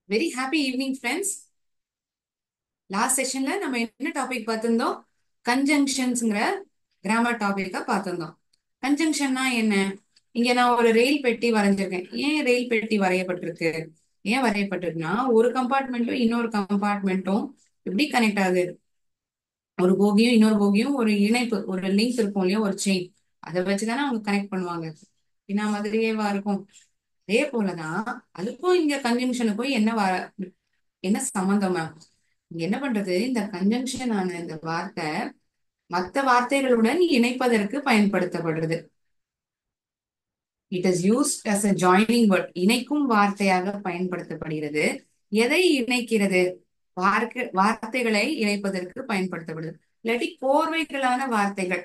Very happy evening friends. Last செஷன்ல நம்ம என்ன டாபிக் பார்த்திருந்தோம்? கன்ஜங்ஷன்ஸ்ங்கிற கிராமர் டாபிக்கா பார்த்திருந்தோம். கன்ஜங்ஷன்னா என்ன? இங்க நான் ஒரு ரயில் பெட்டி வரைஞ்சிருக்கேன். ஏன் ரயில் பெட்டி வரையப்பட்டிருக்கு? ஏன் வரையப்பட்டிருக்குன்னா, ஒரு கம்பார்ட்மெண்ட்டும் இன்னொரு கம்பார்ட்மெண்ட்டும் எப்படி கனெக்ட் ஆகுது? ஒரு போகியும் இன்னொரு போகியும் ஒரு இணைப்பு, ஒரு லிங்க் இருக்கும் இல்லையா, ஒரு செயின். அதை வச்சுதானே அவங்க கனெக்ட் பண்ணுவாங்க. என்ன மாதிரியேவா இருக்கும்? அதே போலதான் அதுக்கும் இங்க கன்ஜங்ஷனுக்கும் என்ன சம்பந்தம் மேம்? இங்க என்ன பண்றது, இந்த கன்ஜங்ஷன் ஆன இந்த வார்த்தை மற்ற வார்த்தைகளுடன் இணைப்பதற்கு பயன்படுத்தப்படுறது. It is used as a joining word. இணைக்கும் வார்த்தையாக பயன்படுத்தப்படுகிறது. எதை இணைக்கிறது? வார்த்தைகளை இணைப்பதற்கு பயன்படுத்தப்படுது. இல்லாட்டி கோர்வைகளான வார்த்தைகள்,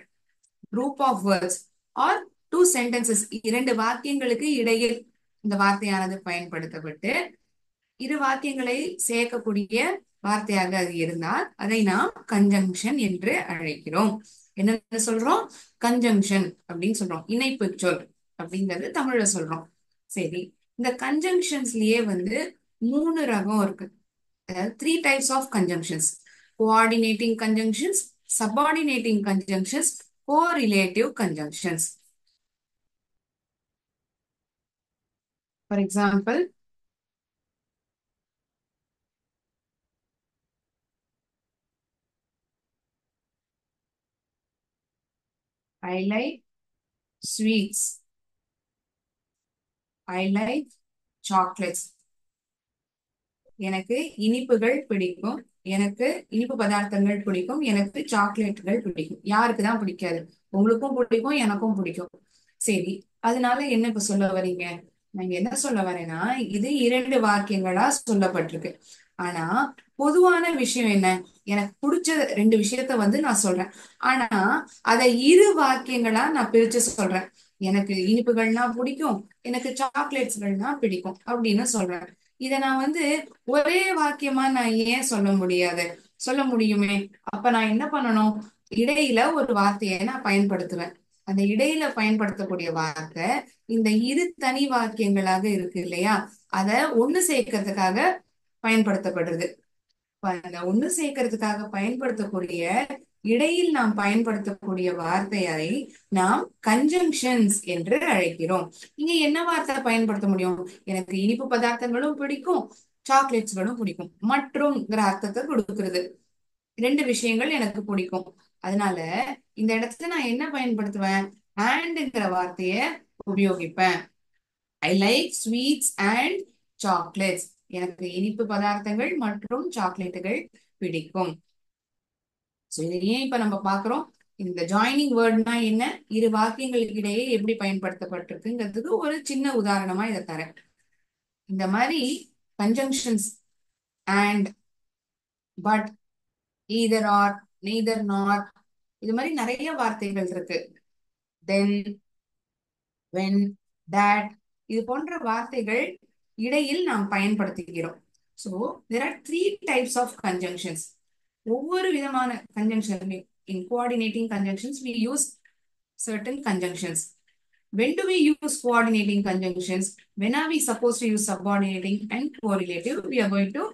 group of words or two sentences, இரண்டு வாக்கியங்களுக்கு இடையில் இந்த வார்த்தையானது பயன்படுத்தப்பட்டு இரு வாக்கியங்களை சேர்க்கக்கூடிய வார்த்தையாக அது இருந்தால் அதை நாம் கன்ஜங்ஷன் என்று அழைக்கிறோம். என்ன சொல்றோம்? கன்ஜங்ஷன் அப்படின்னு சொல்றோம். இணைப்பு சொல் அப்படிங்கிறது தமிழ்ல சொல்றோம். சரி, இந்த கன்ஜங்ஷன்ஸ்லயே மூணு ரகம் இருக்கு. அதாவது three types of conjunctions: coordinating conjunctions, subordinating conjunctions, correlative conjunctions. For example, I like sweets, I like chocolates. எனக்கு இனிப்புகள் பிடிக்கும், எனக்கு இனிப்பு பதார்த்தங்கள் பிடிக்கும், எனக்கு சாக்லேட்டுகள் பிடிக்கும். யாருக்கு தான் பிடிக்காது? உங்களுக்கும் பிடிக்கும், எனக்கும் பிடிக்கும். சரி, அதனால என்ன இப்ப சொல்ல வரீங்க? நான் என்ன சொல்ல வரேன்னா, இது இரண்டு வாக்கியங்களா சொல்லப்பட்டிருக்கு. ஆனா பொதுவான விஷயம் என்ன? எனக்கு பிடிச்ச ரெண்டு விஷயத்த நான் சொல்றேன். ஆனா அதை இரு வாக்கியங்களா நான் பிரிச்சு சொல்றேன். எனக்கு இனிப்புகள்னா பிடிக்கும், எனக்கு சாக்லேட்ஸ்கள்னா பிடிக்கும் அப்படின்னு சொல்றேன். இத நான் ஒரே வாக்கியமா நான் ஏன் சொல்ல முடியாது? சொல்ல முடியுமே. அப்ப நான் என்ன பண்ணணும்? இடையில ஒரு வார்த்தையை நான் பயன்படுத்துவேன். அந்த இடையில பயன்படுத்தக்கூடிய வார்த்தை இந்த இரு தனி வாக்கியங்களாக இருக்கு இல்லையா, அத ஒண்ணு சேர்க்கறதுக்காக பயன்படுத்தப்படுறது. அந்த ஒண்ணு சேர்க்கறதுக்காக பயன்படுத்தக்கூடிய இடையில் நாம் பயன்படுத்தக்கூடிய வார்த்தையை நாம் கன்ஜங்ஷன்ஸ் என்று அழைக்கிறோம். இங்க என்ன வார்த்தை பயன்படுத்த முடியும்? எனக்கு இனிப்பு பதார்த்தங்களும் பிடிக்கும், சாக்லேட்ஸ்களும் பிடிக்கும். மற்றும்ங்கிற அர்த்தத்தை கொடுக்கிறது. ரெண்டு விஷயங்கள் எனக்கு பிடிக்கும். அதனால இந்த இடத்துல நான் என்ன பயன்படுத்துவேன்? அண்ட்ங்கிற வார்த்தைய உபயோகிப்பேன். I like sweets and chocolates. எனக்கு இனிப்பு பதார்த்தங்கள் மற்றும் சாக்லேட்டுகள் பிடிக்கும். சோ இதை ஏன் இப்ப நம்ம பாக்குறோம்? இந்த ஜாயினிங் வேர்ட்னா என்ன, இரு வாக்கியங்களுக்கு இடையே எப்படி பயன்படுத்தப்பட்டிருக்குங்கிறதுக்கு ஒரு சின்ன உதாரணமா இதை தரேன். இந்த மாதிரி conjunctions and, but, either or, neither not, இது மாதிரி நிறைய வார்த்தைகள் இருக்கு. தென், வென், தட், இது போன்ற வார்த்தைகள் இடையில் நாம் பயன்படுத்துகிறோம். So there are three types of conjunctions. ஒவ்வொரு விதமான conjunction, in coordinating conjunctions we use certain conjunctions. When do we use coordinating conjunctions? When are we supposed to use subordinating and correlative? We are going to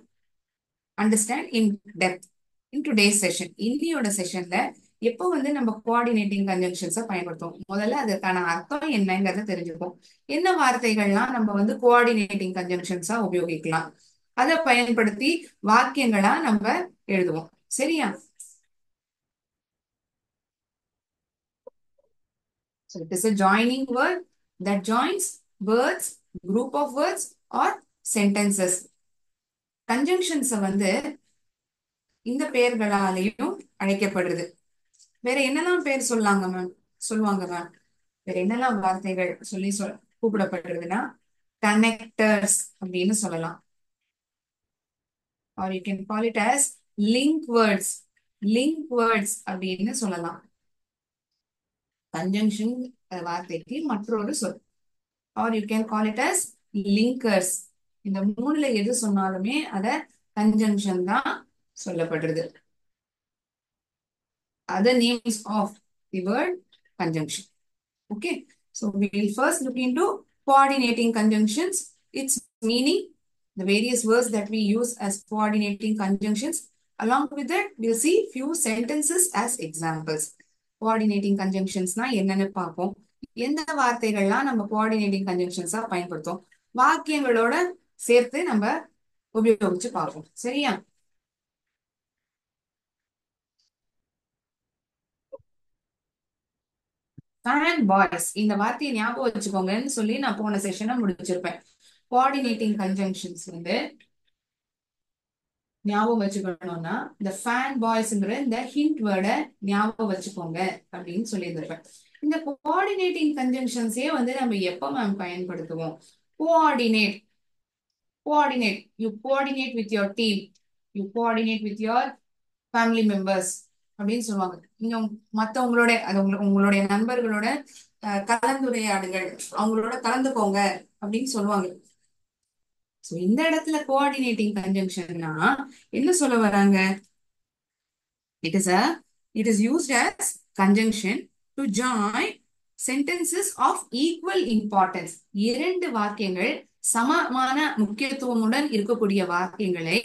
understand in depth in today's session. இன்னியோட செஷன்ல எப்போ நம்ம coordinating கன்ஜங்ஷன்ஸை பயன்படுத்துவோம், முதல்ல அதுக்கான அர்த்தம் என்னங்கிறத தெரிஞ்சுப்போம். என்ன வார்த்தைகள்லாம் நம்ம கோஆர்டினேட்டிங் கன்ஜங்ஷன்ஸா உபயோகிக்கலாம், அதை பயன்படுத்தி வாக்கியங்களா நம்ம எழுதுவோம். சரியா? So it is a joining word that joins words, group of words or sentences. Conjunctions இந்த பெயர்களாலேயும் அழைக்கப்படுறது. வேற என்னெல்லாம் பேர் சொல்லுவாங்க மேம்? வேற என்னெல்லாம் வார்த்தைகள் சொல்லி கூப்பிடப்படுறதுன்னா, கனெக்டர்ஸ் அப்படின்னு சொல்லலாம். or you can call it as link words. link words அப்படின்னு சொல்லலாம். கன்ஜங்ஷன் வார்த்தைக்கு மற்றொரு சொல். or you can call it as linkers. இந்த மூணுல எது சொன்னாலுமே அத கன்ஜங்ஷன் தான் சொல்லப்படுறது. other names of the word conjunction. Okay, so we will first look into coordinating conjunctions, its meaning, the various words that we use as coordinating conjunctions. Along with that, we'll see few sentences as examples. Coordinating conjunctions na என்னன்னு பார்ப்போம். எந்த வார்த்தைகள்லாம் நம்ம coordinating கன்ஜங்ஷன்ஸா பயன்படுத்தும், வாக்கியங்களோட சேர்த்து நம்ம உபயோகிச்சு பார்ப்போம். சரியா? ஃபேன் பாய்ஸ் இந்த வார்த்தையை ஞாபகம் வச்சுக்கோங்கன்னு சொல்லி நான் போன செஷனை முடிச்சிருப்பேன். கோஆர்டினேட்டிங் கன்ஜங்ஷன்ஸ் வந்து ஞாபகம் வச்சுக்கணும்னா இந்த ஃபேன் பாய்ஸ்ங்கிற இந்த ஹிண்ட் வேர்டை ஞாபகம் வச்சுக்கோங்க அப்படின்னு சொல்லியிருந்திருப்பேன். இந்த கோஆர்டினேட்டிங் கன்ஜங்ஷன்ஸே வந்து நம்ம எப்ப மேம் பயன்படுத்துவோம்? Coordinate, coordinate, you coordinate with your team, you coordinate with your family members அப்படின்னு சொல்லுவாங்க. நீங்க மத்தவங்களோட அது உங்களுடைய நண்பர்களோட கலந்துரையாடுங்கள், அவங்களோட கலந்துக்கோங்க அப்படின்னு சொல்லுவாங்க. சோ இந்த இடத்துல கோஆர்டினேட்டிங் கன்ஜங்ஷன்னா என்ன சொல்ல வராங்க? it is used as conjunction to join sentences of equal importance. இரண்டு வாக்கியங்கள் சமமான முக்கியத்துவமுடன் இருக்கக்கூடிய வாக்கியங்களை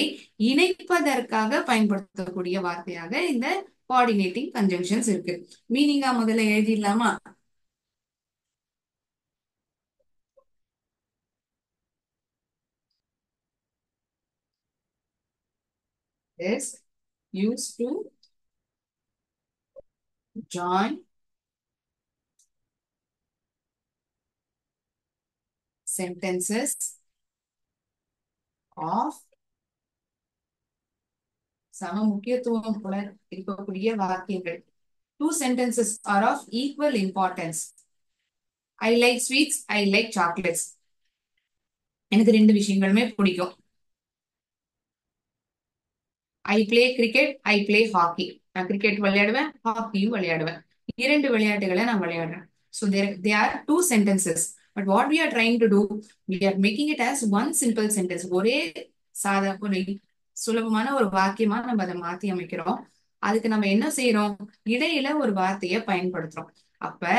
இணைப்பதற்காக பயன்படுத்தக்கூடிய வார்த்தையாக இந்த கோஆர்டினேட்டிங் கன்ஜங்ஷன்ஸ் இருக்கு. மீனிங்கா முதல்ல எழுதிடலாமா? is used to join sentences of சம முக்கியத்துவம் போல இருக்கக்கூடிய வாக்கியங்கள். Two sentences are of equal importance. I like sweets, I like chocolates. எனக்கு ரெண்டு விஷயங்களுமே பிடிக்கும். I play cricket, I play hockey. நான் கிரிக்கெட் விளையாடுவேன், ஹாக்கியும் விளையாடுவேன். இரண்டு விளையாட்டுகளை நான் விளையாடுறேன். So they are two sentences. But what we are trying to do, we are making it as one simple sentence. ஒரே சுலபமான ஒரு வாக்கியமா நம்ம அதை மாத்தி அமைக்கிறோம். அதுக்கு நம்ம என்ன செய்யறோம்? இடையில ஒரு வார்த்தையை பயன்படுத்துறோம். அப்ப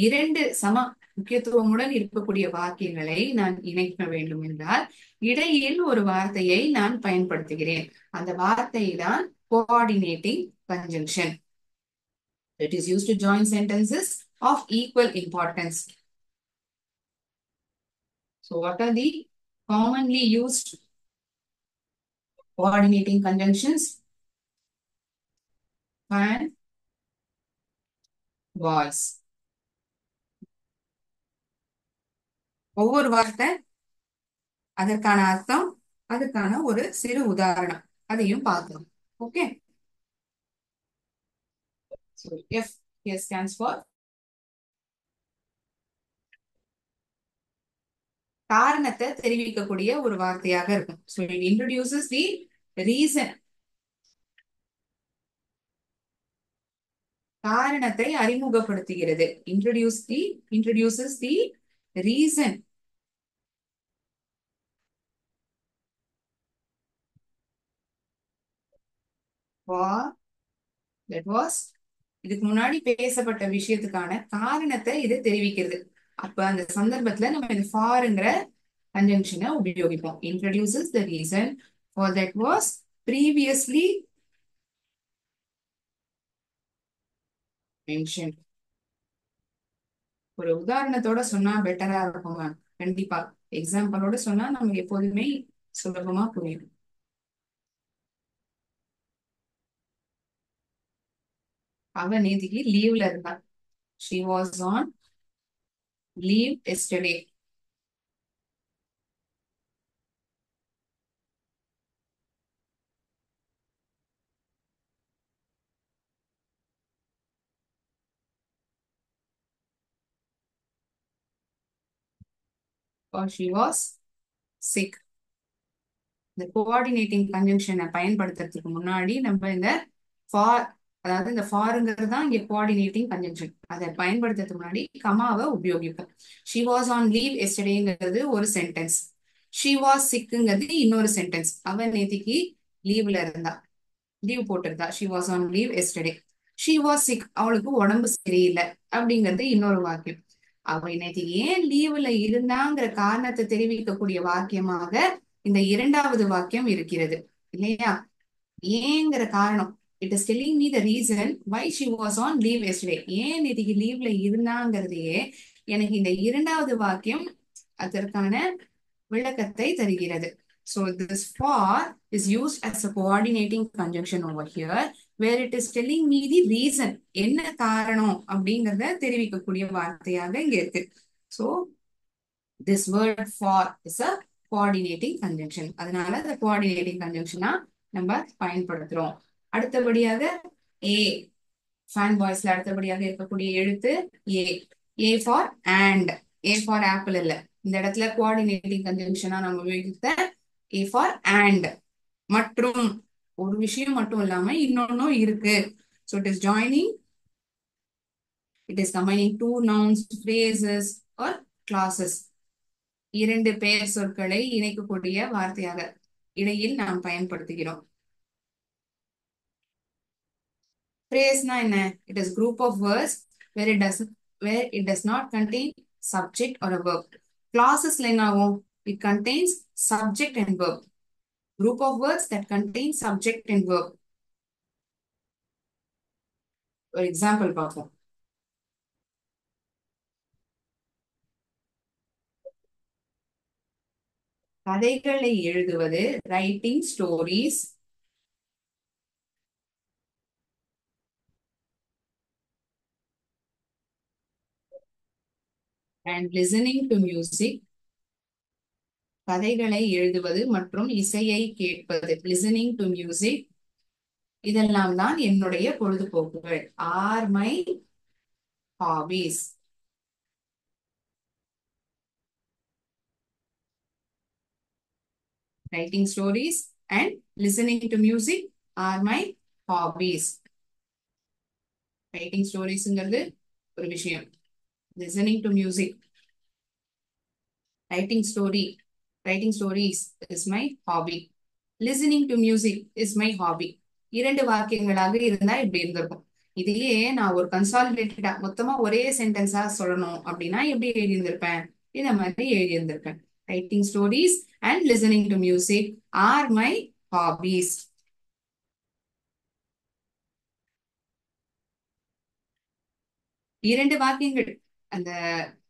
இரண்டு சம முக்கியத்துவமுடன் இருக்கக்கூடிய வாக்கியங்களை நான் இணைக்க வேண்டும் என்றால் இடையில் ஒரு வார்த்தையை நான் பயன்படுத்துகிறேன். அந்த வார்த்தை தான் coordinating conjunction. It is used to join sentences of equal importance. So what are the commonly used coordinating conjunctions? And was. ஒவ்வொரு வார்த்தை அதற்கான அர்த்தம், அதுக்கான ஒரு சிறு உதாரணம், அதையும் பார்க்கலாம். Okay. So F here stands for காரணத்தை தெரிவிக்கக்கூடிய ஒரு வார்த்தையாக இருக்கும். So it introduces the reason. காரணத்தை அறிமுகப்படுத்துகிறது. introduces the reason. For that was இதுக்கு முன்னாடி பேசப்பட்ட விஷயத்துக்கான காரணத்தை இது தெரிவிக்கிறது. அப்ப அந்த சந்தர்ப்பத்துல நம்ம இந்த ஃபார்ங்கிற கன்ஜங்ஷனை உபயோகிப்போம். introduces the reason for that was previously mentioned. ஒரு உதாரணத்தோட சொன்னா பெட்டரா இருக்கும் மேம். கண்டிப்பா எக்ஸாம்பிளோட சொன்னா நமக்கு எப்போதுமே சுலபமா புரியும். அவ நேத்திக்கு லீவ்ல இருந்தா. She was on leave yesterday. Or she was sick. இந்த கோஆர்டினேட்டிங் கன்ஜங்ஷனை பயன்படுத்துறதுக்கு முன்னாடி நம்ம இந்த ஃபார், அதாவது இந்த ஃபாருங்கிறது தான் இங்க கோஆர்டினேட்டிங் கன்ஜங்ஷன். அதை பயன்படுத்துறதுக்கு முன்னாடி கமாவை உபயோகிப்போம். ஷி வாஸ் ஆன் லீவ் எஸ்டர்டேங்கிறது ஒரு சென்டென்ஸ். ஷி வாஸ் சிக்குங்கிறது இன்னொரு சென்டென்ஸ். அவ நேத்திக்கு லீவ்ல இருந்தா, லீவ் போட்டிருந்தா. She was on leave yesterday. She was sick, அவளுக்கு உடம்பு சரியில்லை அப்படிங்கிறது இன்னொரு வாக்கியம். அவ நேத்திக்கு ஏன் லீவ்ல இருந்தாங்கிற காரணத்தை தெரிவிக்கக்கூடிய வாக்கியமாக இந்த இரண்டாவது வாக்கியம் இருக்கிறது இல்லையா? ஏங்கிற காரணம், it is telling me the reason why she was on leave yesterday. ஏன் இன்னைக்கு லீவ்ல இருந்தாங்கிறதையே எனக்கு இந்த இரண்டாவது வாக்கியம் அதற்கான விளக்கத்தை தருகிறது. So this for is used as a coordinating conjunction over here, where it is telling me the reason. என்ன காரணம் அப்படிங்கறத தெரிவிக்கக்கூடிய வார்த்தையாக இங்க இருக்கு. So this word for is a coordinating conjunction. அதனால the coordinating conjunction நம்ம பயன்படுத்துறோம். அடுத்தபடியாக A, fan voiceல அடுத்தபடியாக இருக்கக்கூடிய எழுத்து A. A for and, A for apple இல்ல. இந்த இடத்துல coordinating conjunction நம்ம உபயோகித்த A for and. மற்றும் ஒரு விஷயம் மட்டும் இல்லாம இன்னொன்னும் இருக்கு. So it is joining, it is combining two nouns, phrases or clauses. இரண்டு பெயர் சொற்களை இணைக்கக்கூடிய வார்த்தையாக இடையில் நாம் பயன்படுத்துகிறோம். Phrase-னா என்ன? It is group of words where it does not contain subject or a verb. Clauses-ல என்ன ஆகும்? It contains subject and verb. Group of words that contain subject and verb. ஒரு எக்ஸாம்பிள் பார்ப்போம். கதைகளை எழுதுவது, writing stories. And listening to music. கதைகளை எழுதுவது மற்றும் இசையை கேட்பது, listening to music. இதெல்லாம் தான் என்னுடைய பொழுதுபோக்குகள், are my hobbies. Writing stories and listening to music are my hobbies. Writing storiesங்கிறது ஒரு விஷயம். Listening to music, writing stories is my hobby. Listening to music is my hobby. இரண்டு வாக்கியங்களாக இருந்தா இப்படி இருந்திருக்கும். இதையே நான் ஒரு கன்சாலிடேட்டடா மொத்தமா ஒரே சென்டென்ஸா சொல்லணும் அப்படின்னா எப்படி எழுதியிருந்திருப்பேன்? இந்த மாதிரி எழுதியிருந்திருப்பேன். Writing stories and listening to music are my hobbies. இரண்டு வாக்கியங்கள். அந்த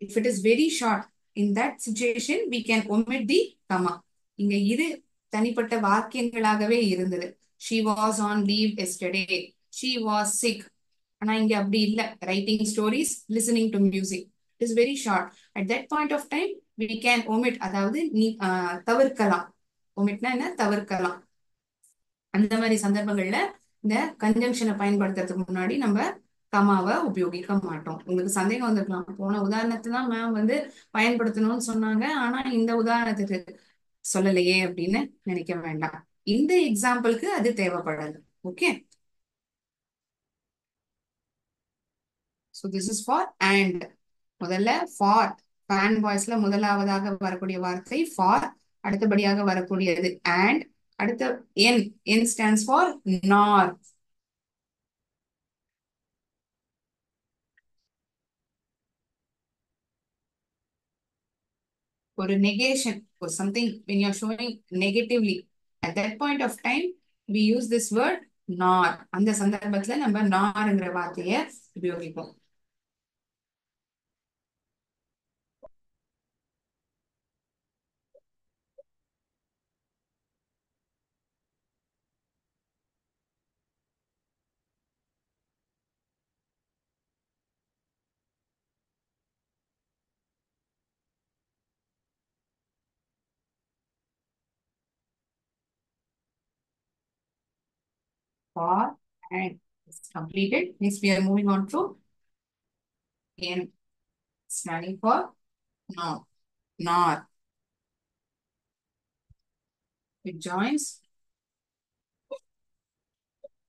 if it is very short, in that situation we can omit the comma. இங்க இரு தனிப்பட்ட வாக்கியங்களாகவே இருந்தது. She was on leave yesterday. She was sick. ஆனா இங்க அப்படி இல்ல. Writing stories, listening to music. It is very short. At that point of time we can omit, அதாவது நீ தவிர்க்கலாம். omitனா என்ன? தவிர்க்கலாம். அந்த மாதிரி சந்தர்ப்பங்கள்ல இந்த கன்ஜங்ஷனை பயன்படுத்துறதுக்கு முன்னாடி நம்ம கமாவை உபயோகிக்க மாட்டோம். உங்களுக்கு சந்தேகம் வந்திருக்கலாம், போன உதாரணத்தை தான் மேம் பயன்படுத்தணும்னு சொன்னாங்க, ஆனா இந்த உதாரணத்துக்கு சொல்லலையே அப்படின்னு நினைக்க வேண்டாம். இந்த எக்ஸாம்பிளுக்கு அது தேவைப்படாது. Okay, so this is for and. முதல்ல for, fan voiceல முதலாவதாக வரக்கூடிய வார்த்தை for, அடுத்தபடியாக வரக்கூடியது and, அடுத்த n stands for nor. ஒரு negation or something when you are showing negatively, at that point of time we use this word nor. அந்த சந்தர்ப்பத்துல நம்ம norங்கிற வார்த்தையை உபயோகிப்போம். For and it's completed. Next we are moving on to n, standing for no, nor. It joins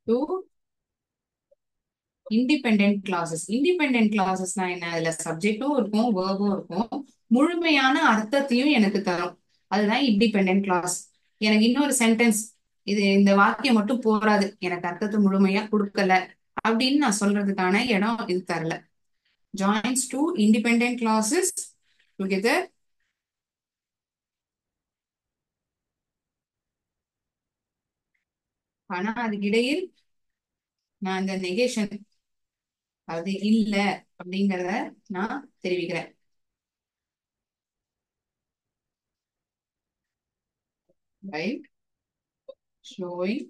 to independent clauses. Independent clausesனா என்ன? அதுல சப்ஜெக்டும் இருக்கும், வேர்பும் இருக்கும், முழுமையான அர்த்தத்தையும் எனக்கு தரும். அதுதான் இண்டிபெண்டன்ட் கிளாஸ். எனக்கு இன்னொரு சென்டென்ஸ், இது இந்த வாக்கியம் மட்டும் போராது, எனக்கு அர்த்தத்தை முழுமையா கொடுக்கல அப்படின்னு நான் சொல்றதுக்கான இடம் இது தரல. Joins two independent clauses together ஆனா அதுக்கு இடையில் நான் இந்த நெகேஷன், அது இல்ல அப்படிங்கறத நான் தெரிவிக்கிறேன். By showing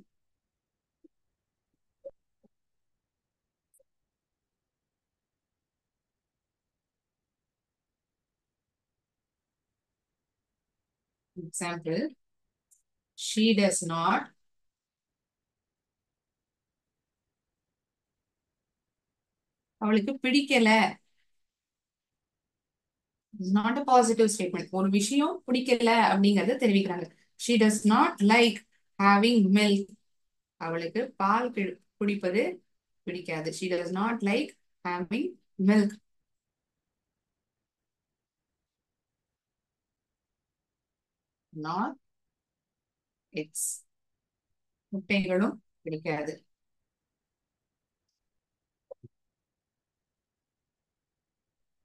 example, she does not, அவளுக்கு பிடிக்கல. Not a positive statement. ஒரு விஷயம் பிடிக்கல அப்படிங்கறத தெரிவிக்கிறாங்க. she does not like having milk, அவளுக்கு பால் குடிப்பது பிடிக்காது. she does not like having milk. not eggs, முட்டைகளும் பிடிக்காது.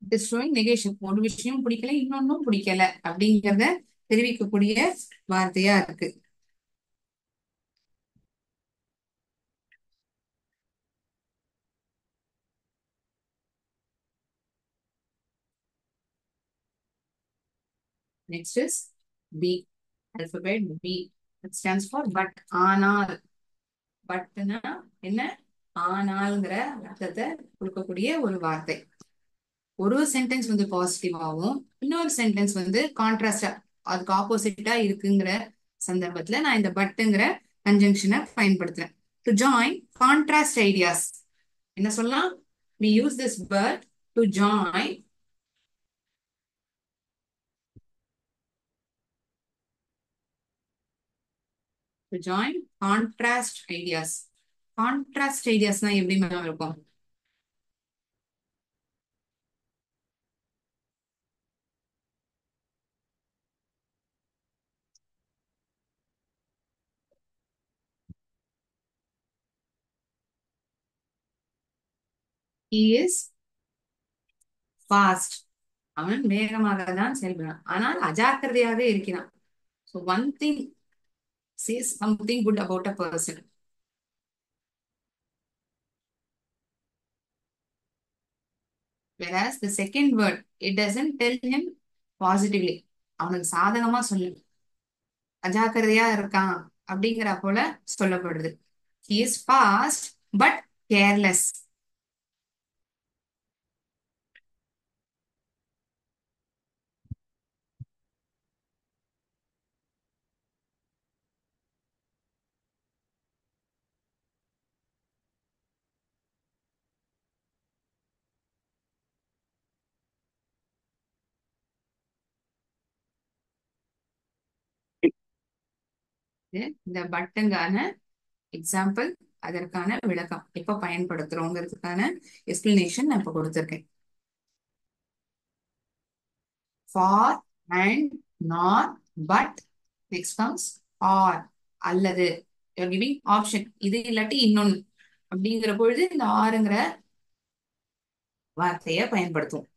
it is showing negation. ஒரு விஷயம் பிடிக்கல, இன்னொன்னும் பிடிக்கல அப்படிங்கறத தெரிவிக்கக்கூடிய வார்த்தையா இருக்கு. Next is B. Alphabet B. It stands for but. ஆனால். பட்னா என்ன? ஆனால்ங்கிற அர்த்தத்தை கொடுக்கக்கூடிய ஒரு வார்த்தை. ஒரு சென்டென்ஸ் வந்து பாசிட்டிவாகவும் இன்னொரு சென்டென்ஸ் வந்து கான்ட்ராஸ்டா, அதுக்கு ஆப்போசிட்டா இருக்குங்கிற சந்தர்ப்பத்துல நான் இந்த பட்டுங்கிற கன்ஜங்ஷனை பயன்படுத்துறேன். டு ஜாயின் கான்ட்ராஸ்ட் ஐடியாஸ் என்ன சொல்லலாம்? we use this but to join contrast ideas. Contrast ஐடியாஸ்னா எப்படி மேம் இருக்கும்? he is fast, அவன் வேகமாக தான் செயல்படுறான், ஆனால் அஜாக்கிரதையாக இருக்கிறான். so one thing says something good about a person. Whereas the second word, it doesn't tell him positively. அவனுக்கு சாதகமா சொல்லு, அஜாக்கிரதையா இருக்கான் அப்படிங்கிற போல சொல்லப்படுது. he is fast but careless. இந்த பட்டுங்கான எக்ஸாம்பிள், அதற்கான விளக்கம் எப்ப பயன்படுத்துறோங்கிறதுக்கான எக்ஸ்பிளனேஷன் நான் இப்ப கொடுத்திருக்கேன். For and not but, next comes or, அல்லது கிவிங் ஆப்ஷன், இது இல்லாட்டி இன்னொன்னு அப்படிங்கிற பொழுது இந்த ஆறுங்கிற வார்த்தையை பயன்படுத்துவோம்.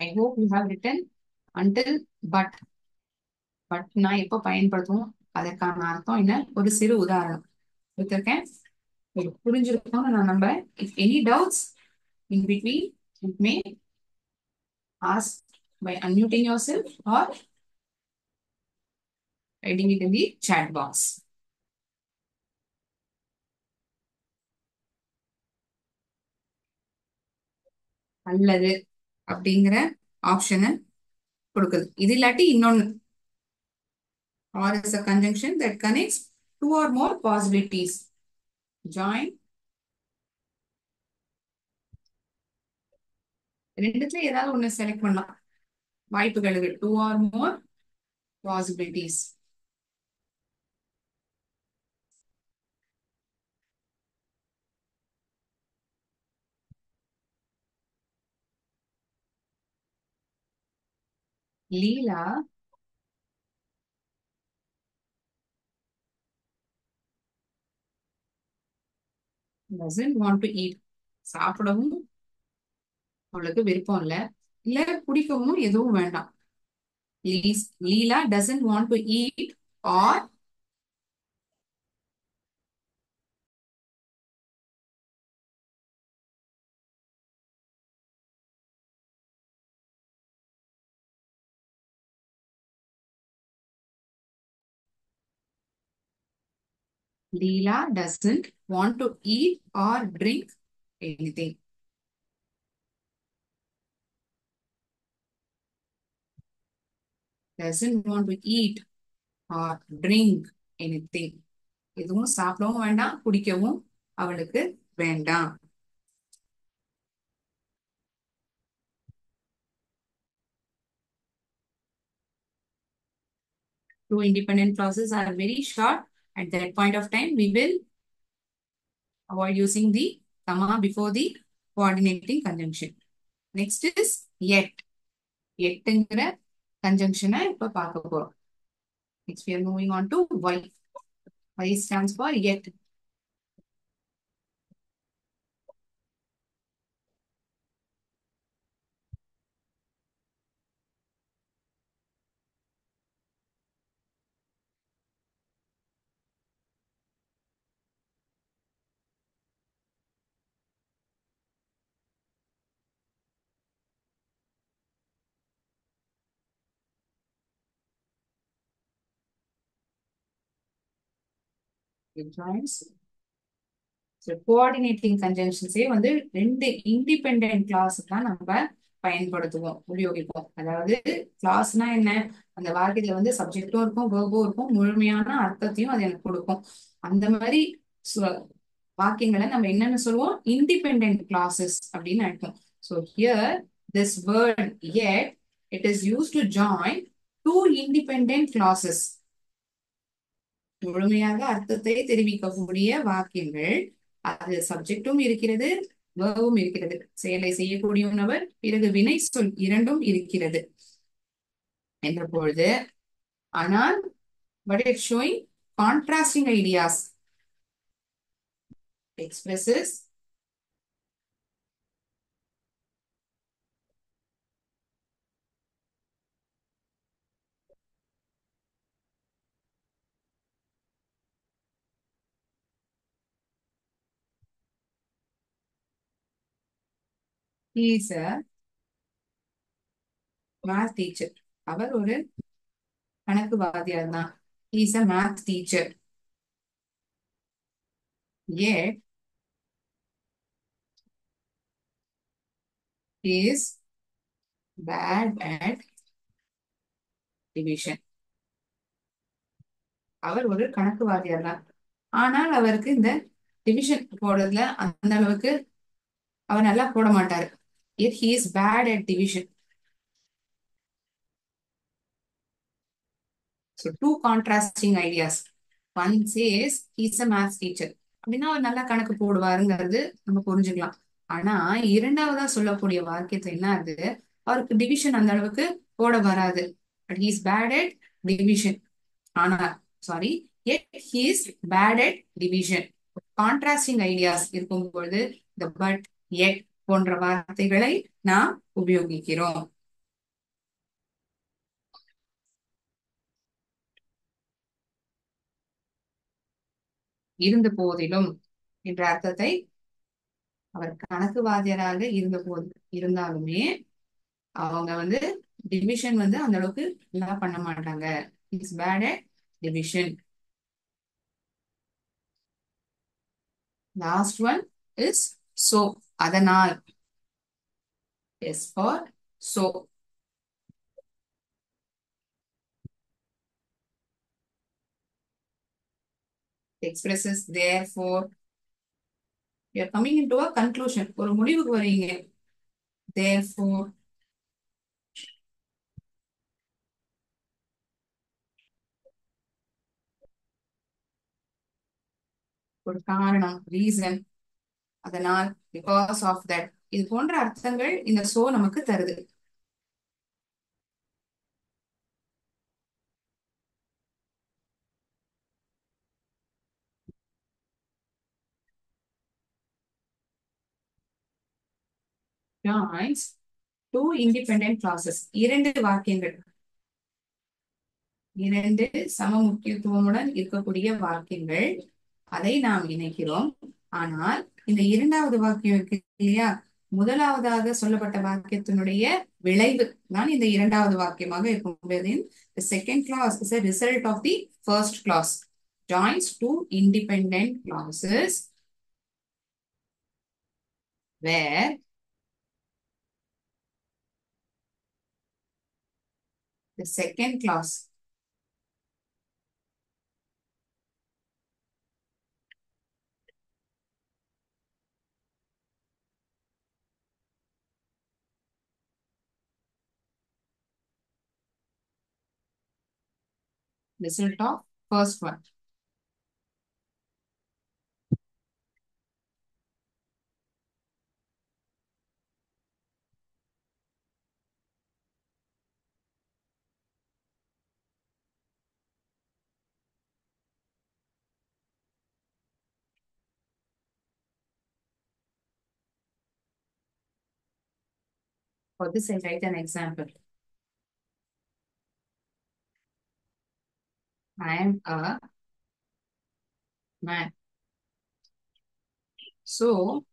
I hope you have written until but. Patna எப்போ பயன்படுத்துவோம், அதற்கான அர்த்தம் என்ன, ஒரு சிறு உதாரணம் கொடுத்திருக்கேன். புரிஞ்சிருக்கும்னு நான் நம்புறேன். If any doubts in between, you may ask by unmuting yourself or writing it in the chat box. அல்லது அப்படிங்கிற ஆப்ஷனை கொடுக்குது. இது இல்லாட்டி இன்னொன்னு. or is a conjunction that connects two or more possibilities. join ரெண்டுத்துல ஏதாவது ஒண்ணு செலக்ட் பண்ணலாம். வாய்ப்புகள் இருக்கு. two or more possibilities. Leela doesn't want to eat. சாப்பிடவும் அவளுக்கு விருப்பம் இல்ல, இல்ல பிடிக்கவும் எதுவும் வேண்டாம். லீலா doesn't want to eat or Leela doesn't want to eat or drink anything. Doesn't want to eat or drink anything. எதுவும் சாப்பிடவும் வேண்டாம், குடிக்கவும் அவளுக்கு வேண்டாம். Two independent clauses are very short. At that point of time, we will avoid using the comma before the coordinating conjunction. Next is yet. Yetங்கிற conjunction இப்ப பார்க்க போறோம். Next, we are moving on to y. Y stands for yet. It joins. So, coordinating conjunctions வந்து ரெண்டு independent class தான் நம்ம பயன்படுத்துவோம், உபயோகிப்போம். அதாவது கிளாஸ்னா என்ன, அந்த வாக்கியத்துல வந்து சப்ஜெக்டும் இருக்கும், வேர்பும் இருக்கும், முழுமையான அர்த்தத்தையும் அது எனக்கு கொடுக்கும். அந்த மாதிரி வாக்கியங்களை நம்ம என்னன்னு சொல்லுவோம், இண்டிபெண்டன்ட் கிளாஸஸ் அப்படின்னு அர்த்தம். So here this word yet it is used to join two independent clauses. முழுமையாக அர்த்தத்தை தெரிவிக்கக்கூடிய வாக்கியங்கள், அது சப்ஜெக்டும் இருக்கிறது, வேர்பும் இருக்கிறது, செயலை செய்யக்கூடியவர் பிறகு வினை சொல் இரண்டும் இருக்கிறது என்ற பொழுது, ஆனால் but it's showing contrasting ideas, expresses he is a math teacher. அவர் ஒரு கணக்கு வாத்தியார் தான். He is a math teacher. Yet he is bad at division. அவர் ஒரு கணக்கு வாத்தியார் தான், ஆனால் அவருக்கு இந்த டிவிஷன் போடுறதுல அந்த அளவுக்கு அவர் நல்லா போட மாட்டாரு. Yet he is bad at division. So two contrasting ideas. One says he's a math teacher. அப்படின்னா அவர் நல்லா கணக்கு போடுவாருங்கிறது நம்ம புரிஞ்சுக்கலாம். ஆனா இரண்டாவதா சொல்லக்கூடிய வாக்கியத்தை என்ன ஆகுது, அவருக்கு டிவிஷன் அந்த அளவுக்கு போட வராது. But he is bad at division. ஆனா sorry, yet he is bad at division. Contrasting ideas இருக்கும் பொழுது the but, yet போன்ற வார்த்தைகளை நாம் உபயோகிக்கிறோம். இருந்த போதிலும் என்ற அர்த்தத்தை, அவர் கணக்கு வாத்தியராக இருந்த போது இருந்தாலுமே அவங்க வந்து டிவிஷன் வந்து அந்த அளவுக்கு நல்லா பண்ண மாட்டாங்க. It's bad at division. Last one is so, அதனால். S for so. Expresses therefore. You are coming into a conclusion. ஒரு முடிவுக்கு வரீங்க. therefore. ஒரு காரணம், ரீசன், அதனால், பிகாஸ் ஆஃப் தட், இது போன்ற அர்த்தங்கள் இந்த சோ நமக்கு தருது. joins two independent clauses. இரண்டு வாக்கியங்கள், இரண்டு சம முக்கியத்துவமுடன் இருக்கக்கூடிய வாக்கியங்கள், அதை நாம் இணைக்கிறோம். ஆனால் இந்த இரண்டாவது வாக்கியம் இருக்கு இல்லையா, முதலாவதாக சொல்லப்பட்ட வாக்கியத்தினுடைய விளைவு தான் இந்த இரண்டாவது வாக்கியமாக இருக்கும். The second clause is a result of the first clause. Joins two independent clauses where the second clause result of first one. For this, I write an example. I am a man. So,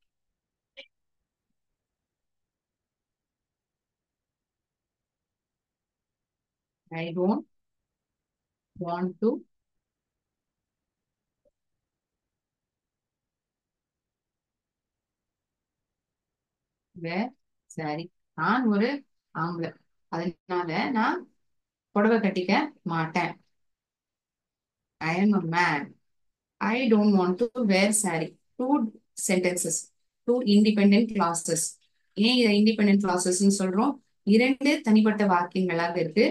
I don't want to wear saree. நான் ஒரு ஆம்பளை, அதனால நான் புடவை கட்டிக்க மாட்டேன். I am a man. I don't want to wear saree. Two sentences, two independent clauses. ஏன் இதை இண்டிபெண்டன்ட் கிளாஸஸ் சொல்றோம்? இரண்டு தனிப்பட்ட வாக்கியங்களாக இருக்கு.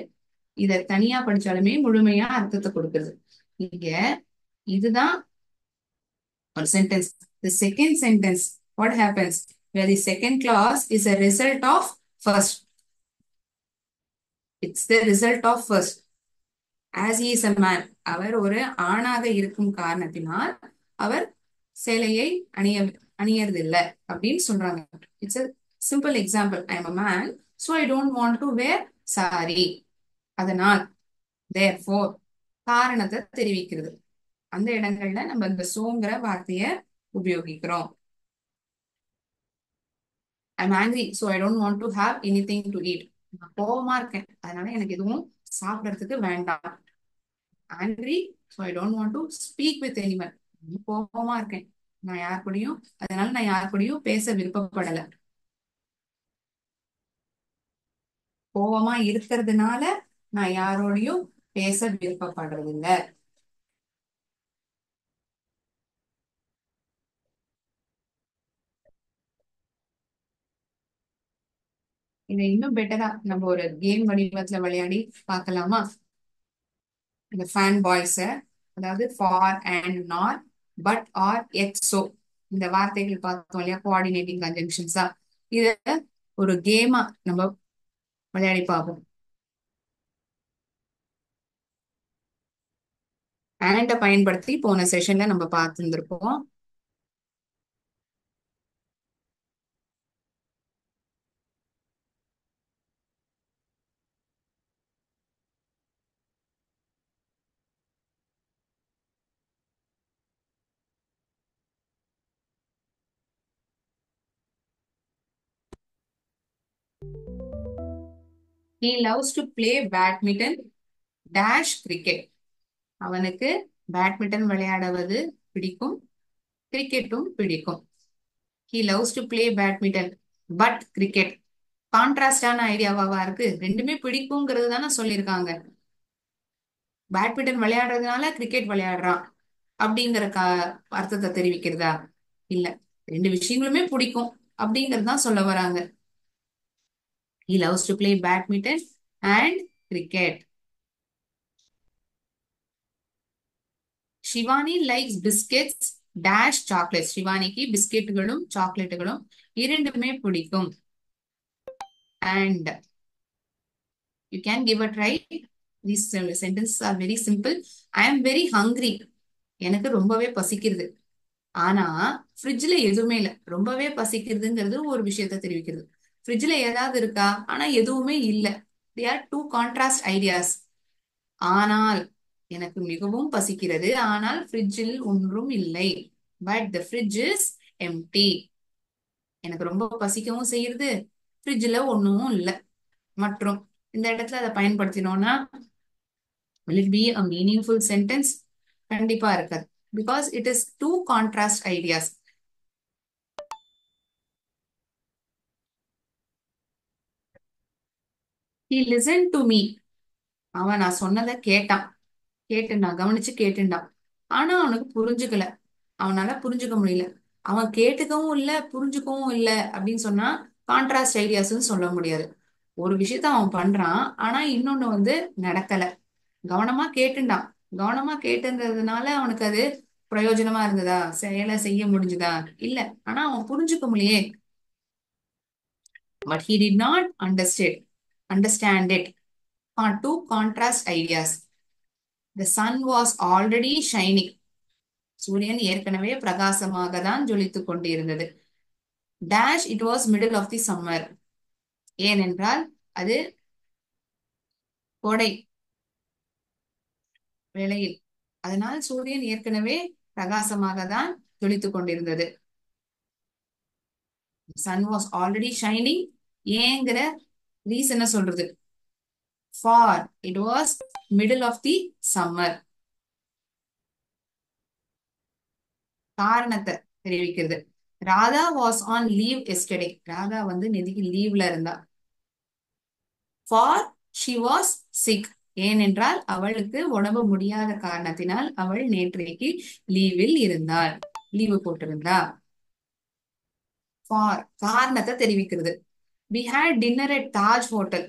இத தனியா படிச்சாலுமே முழுமையா அர்த்தத்தை கொடுக்குது. இங்க இதுதான் ஒரு sentence. The second sentence, what happens? Where the second clause is a result of first. It's the result of first. As he is a man. அவர் ஒரு ஆணாக இருக்கும் காரணத்தினால் அவர் சேலையை அணியறதில்லை அப்படின்னு சொல்றாங்க. It's a simple example. I am a man, so I don't want to wear saree. அதனால், therefore, காரணத்தை தெரிவிக்கிறது. அந்த இடங்கள்ல நம்ம இந்த சோங்கிற வார்த்தைய உபயோகிக்கிறோம். I'm angry, so I don't want to have anything to eat. நான் கோவமா இருக்கேன், அதனால எனக்கு எதுவும் சாப்பிடறதுக்கு வேண்டாம். Angry, so I don't want to speak with anyone. கோவமா இருக்கேன், அதனால நான் யார் கூடயும் பேச விருப்பப்படல. கோவமா இருக்கிறதுனால நான் யாரோடையும் பேச விருப்பப்படுறதில்ல. இதை இன்னும் பெட்டரா நம்ம ஒரு கேம் வடிவத்துல விளையாடி பார்க்கலாமா? இந்த ஃபேன் பாய்ஸ, அதாவது for and not, but or எக்ஸோ, இந்த வார்த்தைகள் பார்த்தோம் இல்லையா, கோஆர்டினேட்டிங் கன்ஜங்ஷன்ஸா, இத ஒரு கேமா நம்ம விளையாடி பார்ப்போம். அண்ட பயன்படுத்தி போன செஷன்ல நம்ம பார்த்துருப்போம். He loves to play badminton dash cricket. அவனுக்கு பேட்மிண்டன் விளையாடுவது பிடிக்கும், கிரிக்கெட்டும் பிடிக்கும். He loves to play badminton but cricket. கான்ட்ராஸ்டான ஐடியாவா இருக்கு. ரெண்டுமே பிடிக்குங்கிறது தானே சொல்லியிருக்காங்க. பேட்மிண்டன் விளையாடுறதுனால கிரிக்கெட் விளையாடுறான் அப்படிங்கிற அர்த்தத்தை தெரிவிக்கிறதா? இல்ல, ரெண்டு விஷயங்களுமே பிடிக்கும் அப்படிங்கிறது தான் சொல்ல வராங்க. He loves to play badminton and cricket. Shivani likes biscuits dash chocolates. சிவானிக்கு பிஸ்கெட்டுகளும் சாக்லேட்டுகளும் இரண்டுமே பிடிக்கும். And you can give a try. These sentences are very simple. I am very hungry. எனக்கு ரொம்பவே பசிக்கிறது. ஆனா ஃப்ரிட்ஜ்ல எதுவுமே இல்ல. ரொம்பவே பசிக்கிறதுங்கிறது ஒரு விஷயத்த தெரிவிக்கிறது. ஃப்ரிட்ஜ்ல ஏதாவது இருக்கா? ஆனா எதுவுமே இல்ல. They are to contrast ideas. ஆனால் எனக்கு மிகவும் பசிக்கிறது, ஆனால் ஃப்ரிட்ஜில் ஒன்றும் இல்லை. But the fridge is empty. எனக்கு ரொம்ப பசிக்கவும் செய்யுது, ஃப்ரிட்ஜ்ல ஒண்ணும் இல்ல. மற்றும் இந்த இடத்துல அதை பயன்படுத்தினோம்னா will it be a meaningful sentence? கண்டிப்பா இருக்காது. Because it is two contrast ideas. He listened to me. அவன் நான் சொன்னதை கேட்டான். கேட்டுண்டான், கவனிச்சு கேட்டுண்டான். ஆனா அவனுக்கு புரிஞ்சுக்கல. அவனால புரிஞ்சுக்க முடியல. அவன் கேட்டுக்கவும் இல்ல, புரிஞ்சுக்கவும் இல்ல அப்படின்னு சொன்னா கான்ட்ராஸ்ட் ஐடியாஸ்ன்னு சொல்ல முடியாது. ஒரு விஷயத்த அவன் பண்றான், ஆனா இன்னொன்னு நடக்கல. கவனமா கேட்டுண்டான். கவனமா கேட்டுன்றதுனால அவனுக்கு அது பிரயோஜனமா இருந்ததா, செயலை செய்ய முடிஞ்சுதா? இல்ல. ஆனா அவன் புரிஞ்சுக்க முடியே. But he did not understand it. Two contrast ideas. The sun was already shining. சூரியன் ஏற்கனவே பிரகாசமாக தான் ஜொலித்துக் கொண்டிருந்தது. Dash it was middle of the summer. ஏனென்றால் அது கோடை வேளையில். அதனால் சூரியன் ஏற்கனவே பிரகாசமாக தான் ஜொலித்துக் கொண்டிருந்தது. Sun was already shining. ஏங்கிற ரீசனை சொல்றது. For it was middle of the summer. காரணத்தை தெரிவிக்கிறது. Radha was on leave yesterday. Radha நேத்திக்கு லீவ்ல இருந்தா. For she was sick. ஏனென்றால் அவளுக்கு உடம்பு முடியாத காரணத்தினால் அவள் நேற்றைக்கு லீவில் இருந்தாள், லீவு போட்டிருந்தா. ஃபார் காரணத்தை தெரிவிக்கிறது. We had dinner at Taj Hotel.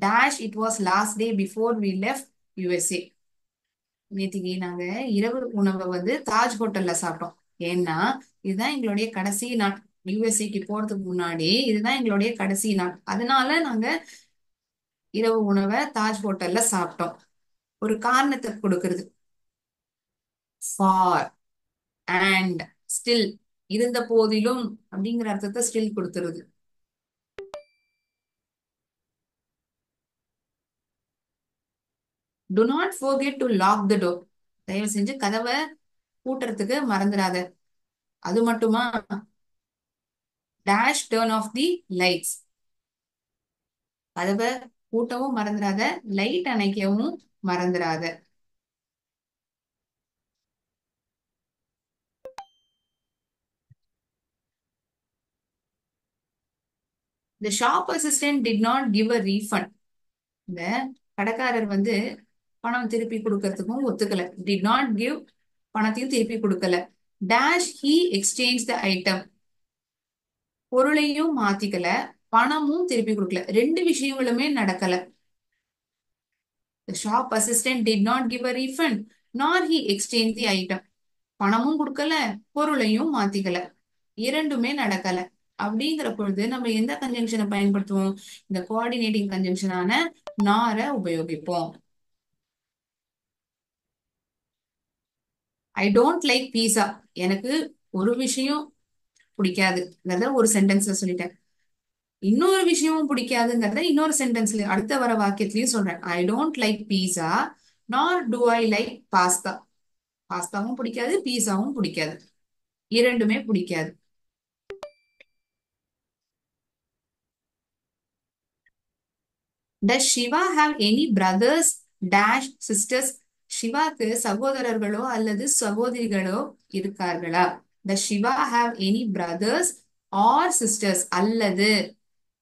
Dash it was last day before we left USA. நேத்திக்கு நாங்க இரவு உணவை தாஜ் ஹோட்டல்ல சாப்பிட்டோம். ஏன்னா இதுதான் எங்களுடைய கடைசி நாள். யுஎஸ்ஏக்கு போறதுக்கு முன்னாடி இதுதான் எங்களுடைய கடைசி நாள். அதனால நாங்க இரவு உணவை தாஜ் ஹோட்டல்ல சாப்பிட்டோம். ஒரு காரணத்தை கொடுக்கிறது. ஃபார் அண்ட் ஸ்டில், இருந்த போதிலும் அப்படிங்கிற அர்த்தத்தை ஸ்டில் கொடுத்துருது. Do not forget to lock the door. தயவு செஞ்சு கதவை பூட்டுறதுக்கு மறந்துடாத. அது மட்டுமா? Dash turn off the lights. கதவை பூட்டவும் மறந்துடாத, லைட் அணைக்கவும் மறந்துடாத. The shop assistant did not give a refund. இந்த கடைக்காரர் பணம் திருப்பி கொடுக்கறதுக்கும் ஒத்துக்கல. Did not give, பணத்தையும் திருப்பி கொடுக்கல. Dash he exchanged the item. பொருளையும் மாத்திக்கல, பணமும் திருப்பி கொடுக்கல. ரெண்டு விஷயங்களுமே நடக்கல. The shop assistant did not give a refund, nor he exchanged the item. பணமும் கொடுக்கல, பொருளையும் மாத்திக்கல. இரண்டுமே நடக்கல. அப்படிங்கிற பொழுது நம்ம எந்த கன்ஜங்ஷனை பயன்படுத்துவோம்? இந்த கோஆர்டினேட்டிங் கன்ஜங்ஷனான நார உபயோகிப்போம். ஐ டோன்ட் லைக் பீஸா. எனக்கு ஒரு விஷயம் பிடிக்காதுங்கிறத ஒரு சென்டென்ஸ்ல சொல்லிட்டேன். இன்னொரு விஷயமும் பிடிக்காதுங்கிறத இன்னொரு சென்டென்ஸ்ல அடுத்த வர வாக்கியத்திலயும் சொல்றேன். ஐ டோன்ட் லைக் பீஸா நார் டு ஐ லைக் பாஸ்தா. பாஸ்தாவும் பிடிக்காது, பீஸாவும் பிடிக்காது. இரண்டுமே பிடிக்காது. Does Shiva have any brothers dash sisters? சிவாக்கு சகோதரர்களோ அல்லது சகோதரிகளோ இருக்கார்களா? Does Shiva have any brothers or sisters? அல்லது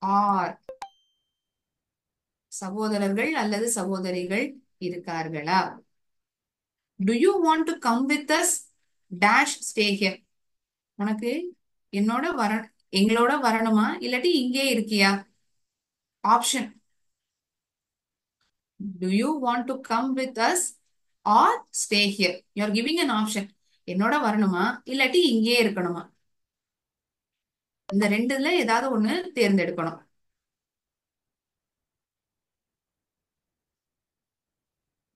or சகோதரர்கள் அல்லது சகோதரிகள் இருக்கார்களா? Do you want to come with us? Dash stay here. உனக்கு என்னோட எங்களோட வரணுமா இல்லாட்டி இங்கே இருக்கியா? Option. Do you want to come with us or stay here? You are giving an option. என்னோட வரணுமா இல்லாட்டி இங்கே இருக்கணுமா? இந்த ரெண்டுல ஏதாவது ஒண்ணு தேர்ந்தெடுக்கணும்.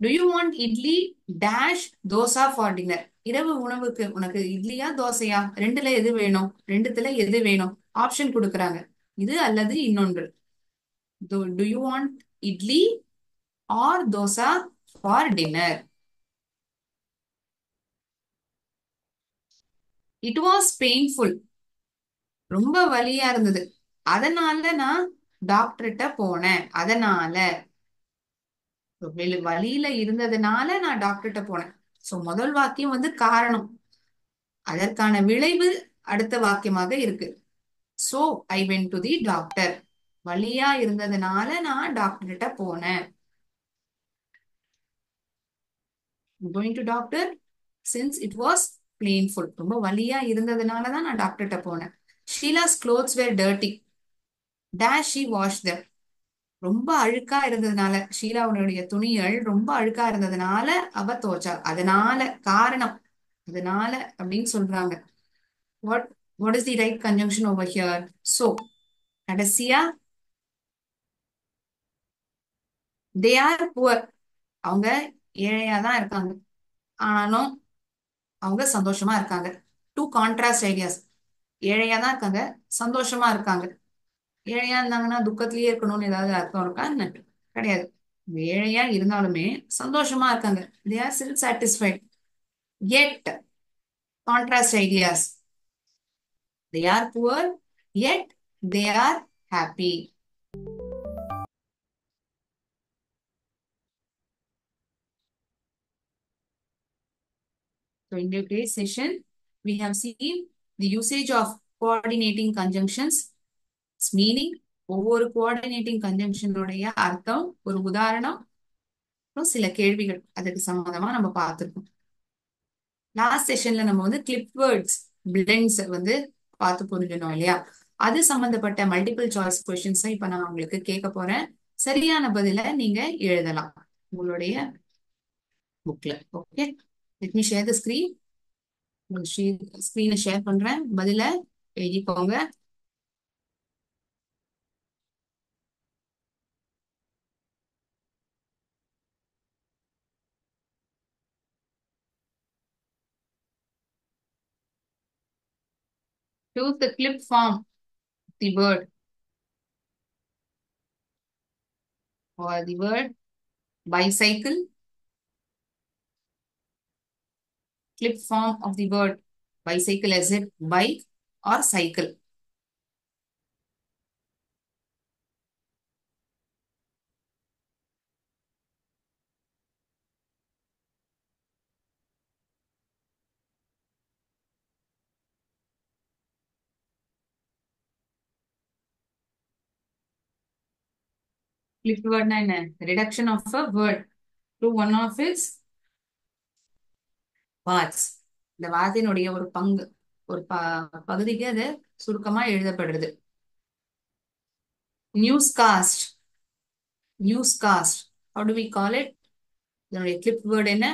Do you want idli dash dosa for dinner? இரவு உணவுக்கு உனக்கு இட்லியா தோசையா? ரெண்டுல எது வேணும்? ரெண்டுத்துல எது வேணும்? ஆப்ஷன் கொடுக்குறாங்க. இது அல்லது இன்னொன்று. Do you want idli or dosa for dinner? It was painful. ரொம்ப வலியா இருந்தது. அதனால நான் டாக்டர்கிட்ட போனேன். அதனால வலியில இருந்ததுனால நான் டாக்டர்கிட்ட போனேன். சோ முதல் வாக்கியம் வந்து காரணம், அதற்கான விளைவு அடுத்த வாக்கியமாக இருக்கு. So I went to the doctor. வலியா இருந்ததுனால நான் டாக்டர்கிட்ட போனேன். Going to doctor since it was painful. ரொம்ப வலியா இருந்ததுனால தான் நான் டாக்டர்கிட்ட போனேன். Sheela's clothes were dirty. Dash she washed them. ரொம்ப அழுக்கா இருந்ததுனால, ஷீலாவுடைய துணிகள் ரொம்ப அழுக்கா இருந்ததுனால அவ துவைச்சா. அதனால காரணம், அதனால அப்படின்னு சொல்றாங்க. What what is the right conjunction over here? So கடைசியா தே ஆர் புவர். அவங்க ஏழையா தான் இருக்காங்க, ஆனாலும் அவங்க சந்தோஷமா இருக்காங்க. To contrast ideas. ஏழையா தான் இருக்காங்க, சந்தோஷமா இருக்காங்க. ஏழையா இருந்தாங்கன்னா துக்கத்திலேயே இருக்கணும்னு ஏதாவது அர்த்தம் இருக்கா என்ன? கிடையாது. ஏழையா இருந்தாலுமே சந்தோஷமா இருக்காங்க. They are still satisfied. Yet contrast ideas. They are poor, yet they are happy. So in today's session, we have seen the usage of coordinating conjunctions, its meaning, ஒவ்வொரு கோஆர்டினேட்டிங் கன்ஜங்ஷனுடைய அர்த்தம், ஒரு உதாரணம், அப்புறம் சில கேள்விகள் அதுக்கு சம்மந்தமா நம்ம பார்த்திருக்கோம். லாஸ்ட் செஷன்ல நம்ம வந்து கிளிப் வேர்ட்ஸ் பிளெண்ட்ஸ் வந்து பார்த்து புரிஞ்சுனோம் இல்லையா? அது சம்பந்தப்பட்ட மல்டிபிள் சாய்ஸ் கொஸ்டின்ஸ் இப்ப நான் உங்களுக்கு கேட்க போறேன். சரியான பதில நீங்க எழுதலாம் உங்களுடைய புக்ல. Okay, let me share the screen. ஸ்கிரீனை ஷேர் பண்றேன், பதில எழுதிக்கோங்க. Choose the clip form of the word or the word bicycle. Clip form of the word bicycle, is it bike or cycle? Clip word na என்ன? Reduction of a word to one of its parts. இந்த வார்த்தையினுடைய ஒரு பங்கு, ஒரு பகுதிக்கு அது சுருக்கமா எழுதப்படுறது. Newscast. Newscast, how do we call it? இதனுடைய கிளிப் வேர்ட் என்ன?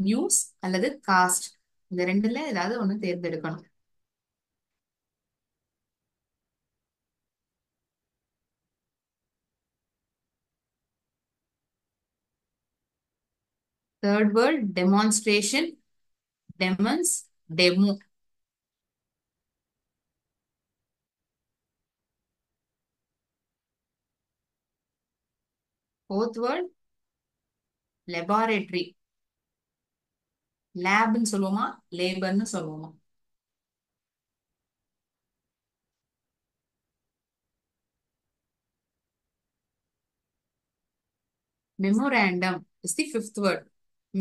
நியூஸ் அல்லது காஸ்ட். இந்த ரெண்டுல ஏதாவது ஒண்ணு தேர்ந்தெடுக்கணும். Third word demonstration. Demons, demo. Fourth word laboratory. லேப்னு சொல்லுவோமா, லேபர்னு சொல்லுவோமா? Memorandum is the fifth word.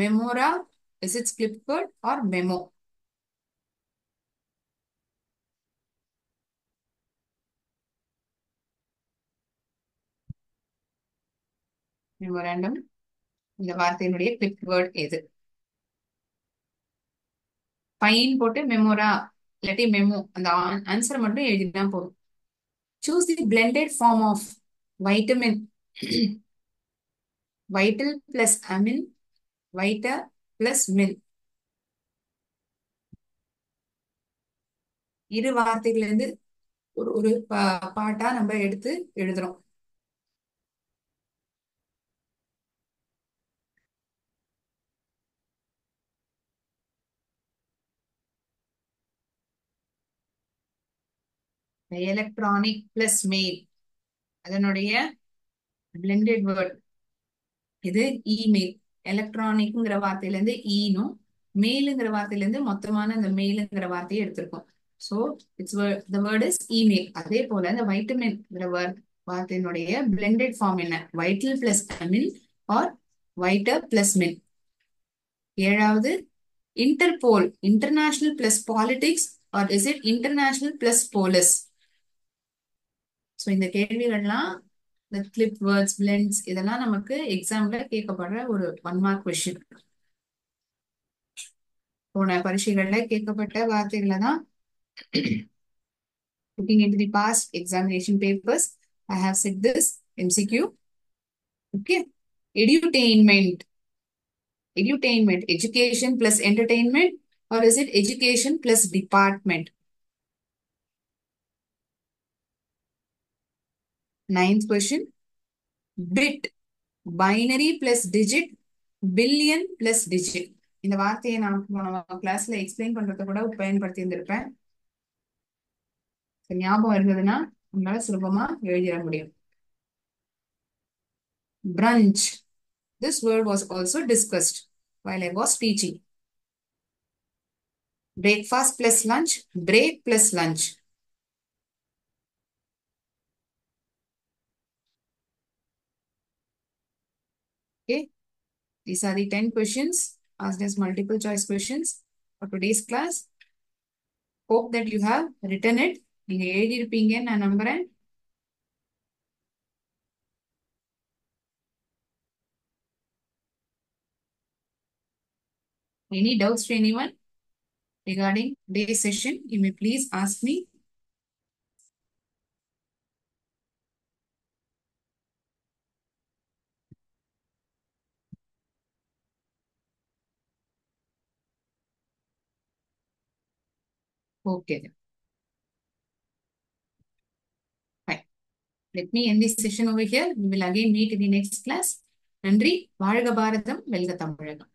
Memora, is it split word or memo? Memorandum இந்த வார்த்தையினுடைய கிளிப் வேர்ட் எது? ஃபைன் போட்டு மெமோரா இல்லாட்டி மெமோ, அந்த ஆன்சர் மட்டும் எழுதினா போதும். Choose the blended form of vitamin. vital plus amin, vita plus min. இரு வார்த்தைகள் இருந்து ஒரு ஒரு பாட்டா நம்ம எடுத்து எழுதுறோம். எலக்ட்ரானிக் பிளஸ் மெயில் அதனுடைய பிளெண்டட் வேர்ட் இது இமெயில். எலக்ட்ரானிக்ங்கிற வார்த்தையில இருந்து ஈனும் மெயிலுங்கிற வார்த்தையில இருந்து மொத்தமான அந்த மெயிலுங்கிற வார்த்தையை எடுத்திருக்கோம். So it's the word is email. அதே போல இந்த வைட்டமின்ங்கிற வார்த்தையினுடைய பிளெண்டட் ஃபார்ம் என்ன? Vital plus amine or vita plus min. ஏழாவது, Interpol international plus politics or is it international plus police? So இந்த கேள்விகள்லாம் இந்த கிளிப் வேர்ட்ஸ் பிளெண்ட்ஸ் இதெல்லாம் நமக்கு எக்ஸாம்ல கேட்கப்படுற ஒரு 1 மார்க் கொஸ்டின். போன பரீட்சைகள்ல கேட்கப்பட்ட வார்த்தைகளை தான் looking into the past examination papers I have said this MCQ. Okay, edutainment. Edutainment, education plus entertainment or is it education plus department? Ninth question, bit, binary plus digit, billion plus digit. இந்த வார்த்தையை நான் கிளாஸ்ல explain பண்றத கூட பயன்படுத்தி இருந்திருப்பேன். ஞாபகம் இருந்ததுன்னா உங்களால சுலபமா எழுதிட முடியும். Brunch. This word was also discussed while I was teaching. Breakfast plus lunch, break plus lunch. Okay, these are the 10 questions asked as multiple choice questions for today's class. Hope that you have written it. நீங்க எழுதியிருப்பீங்கன்னு நான் நம்புறேன். Any doubts to anyone regarding today's session? You may please ask me. Okay then. Fine. Let me end this session over here. We will again meet in the next class. நன்றி. வாழ்க பாரதம், வெல்க தமிழகம்.